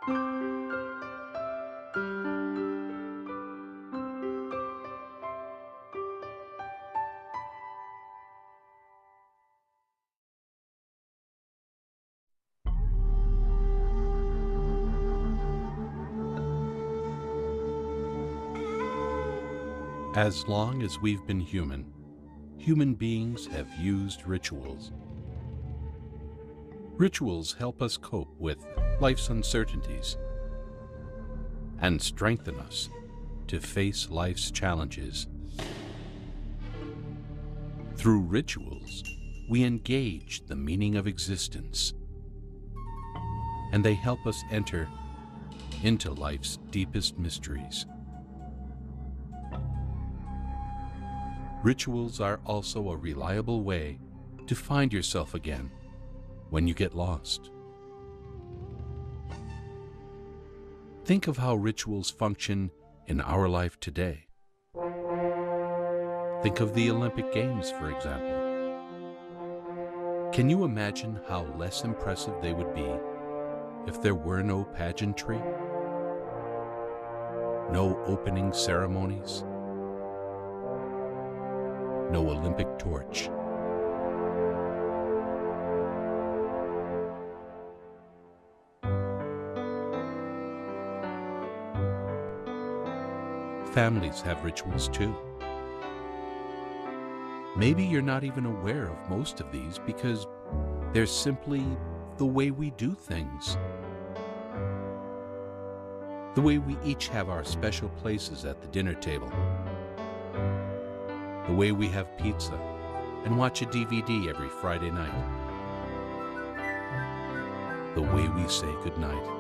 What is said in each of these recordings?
As long as we've been human, human beings have used rituals. Rituals help us cope with life's uncertainties and strengthen us to face life's challenges. Through rituals, we engage the meaning of existence, and they help us enter into life's deepest mysteries. Rituals are also a reliable way to find yourself again when you get lost. Think of how rituals function in our life today. Think of the Olympic Games, for example. Can you imagine how less impressive they would be if there were no pageantry, no opening ceremonies, no Olympic torch? Families have rituals too. Maybe you're not even aware of most of these because they're simply the way we do things. The way we each have our special places at the dinner table. The way we have pizza and watch a DVD every Friday night. The way we say goodnight.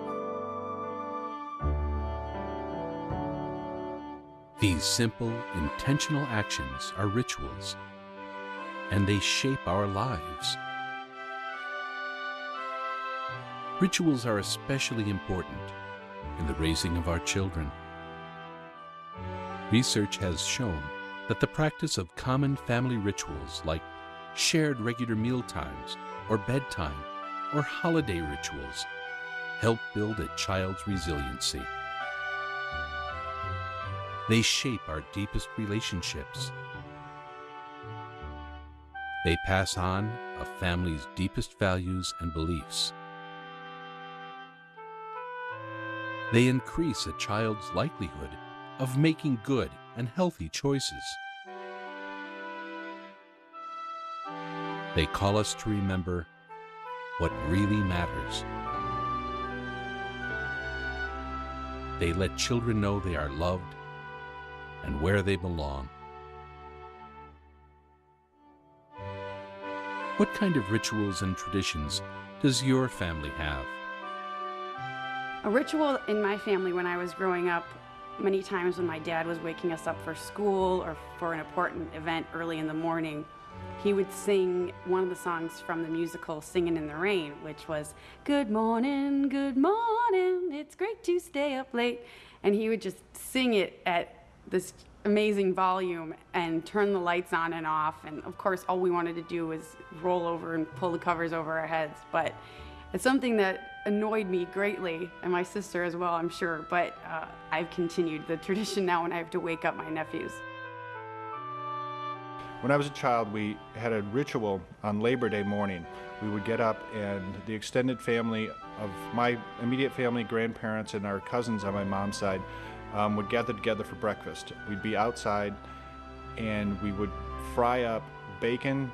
These simple, intentional actions are rituals, and they shape our lives. Rituals are especially important in the raising of our children. Research has shown that the practice of common family rituals like shared regular meal times or bedtime or holiday rituals help build a child's resiliency. They shape our deepest relationships. They pass on a family's deepest values and beliefs. They increase a child's likelihood of making good and healthy choices. They call us to remember what really matters. They let children know they are loved and where they belong. What kind of rituals and traditions does your family have? A ritual in my family when I was growing up, many times when my dad was waking us up for school or for an important event early in the morning, he would sing one of the songs from the musical Singin' in the Rain, which was, good morning, it's great to stay up late. And he would just sing it at this amazing volume and turn the lights on and off. And of course, all we wanted to do was roll over and pull the covers over our heads. But it's something that annoyed me greatly, and my sister as well, I'm sure. But I've continued the tradition now when I have to wake up my nephews. When I was a child, we had a ritual on Labor Day morning. We would get up and the extended family of my immediate family, grandparents, and our cousins on my mom's side would gather together for breakfast. We'd be outside and we would fry up bacon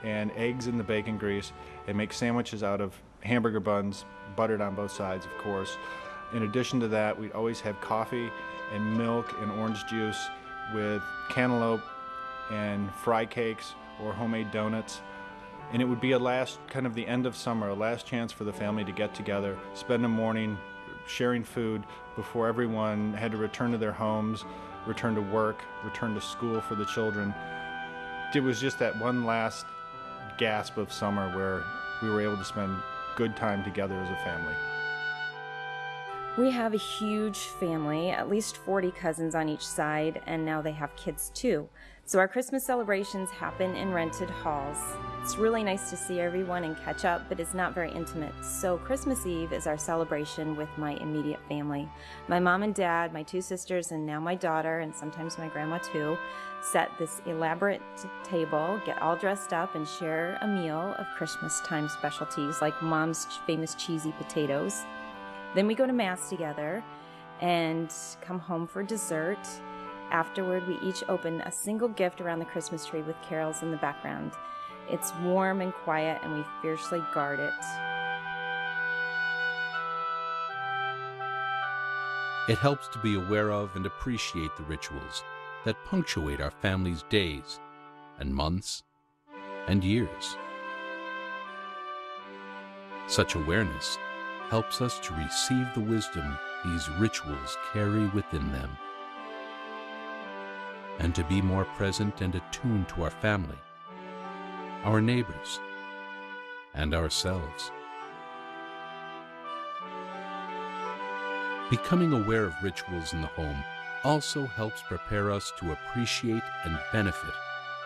and eggs in the bacon grease and make sandwiches out of hamburger buns, buttered on both sides, of course. In addition to that, we'd always have coffee and milk and orange juice with cantaloupe and fry cakes or homemade donuts. And it would be kind of the end of summer, a last chance for the family to get together, spend a morning sharing food before everyone had to return to their homes, return to work, return to school for the children. It was just that one last gasp of summer where we were able to spend good time together as a family. We have a huge family, at least 40 cousins on each side, and now they have kids too. So our Christmas celebrations happen in rented halls. It's really nice to see everyone and catch up, but it's not very intimate. So Christmas Eve is our celebration with my immediate family. My mom and dad, my 2 sisters, and now my daughter, and sometimes my grandma too, set this elaborate table, get all dressed up, and share a meal of Christmas time specialties like Mom's famous cheesy potatoes. Then we go to Mass together and come home for dessert. Afterward, we each open a single gift around the Christmas tree with carols in the background. It's warm and quiet, and we fiercely guard it. It helps to be aware of and appreciate the rituals that punctuate our family's days and months and years. Such awareness helps us to receive the wisdom these rituals carry within them, and to be more present and attuned to our family, our neighbors, and ourselves. Becoming aware of rituals in the home also helps prepare us to appreciate and benefit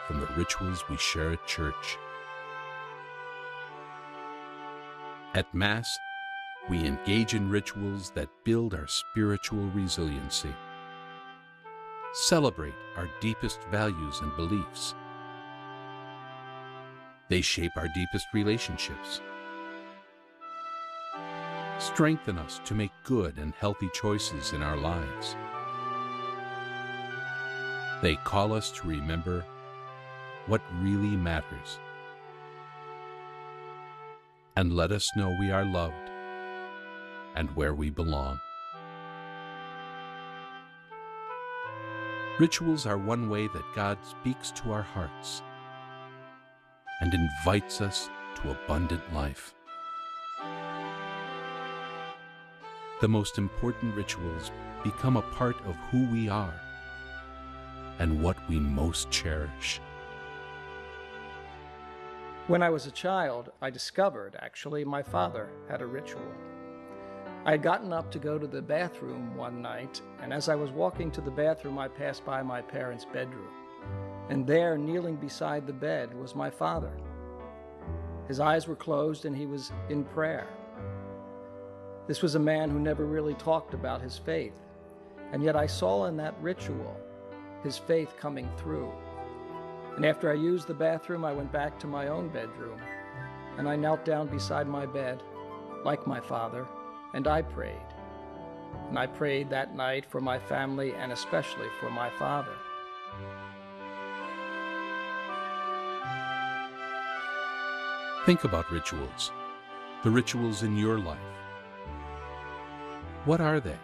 from the rituals we share at church. At Mass, we engage in rituals that build our spiritual resiliency, celebrate our deepest values and beliefs. They shape our deepest relationships, strengthen us to make good and healthy choices in our lives. They call us to remember what really matters and let us know we are loved and where we belong. Rituals are one way that God speaks to our hearts and invites us to abundant life. The most important rituals become a part of who we are and what we most cherish. When I was a child, I discovered, actually, my father had a ritual. I had gotten up to go to the bathroom one night, and as I was walking to the bathroom, I passed by my parents' bedroom. And there, kneeling beside the bed, was my father. His eyes were closed and he was in prayer. This was a man who never really talked about his faith, and yet I saw in that ritual his faith coming through. And after I used the bathroom, I went back to my own bedroom, and I knelt down beside my bed, like my father, and I prayed. And I prayed that night for my family and especially for my father. Think about rituals, the rituals in your life. What are they?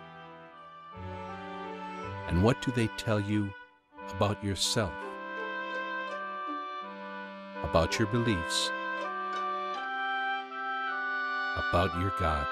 And what do they tell you about yourself, about your beliefs, about your God?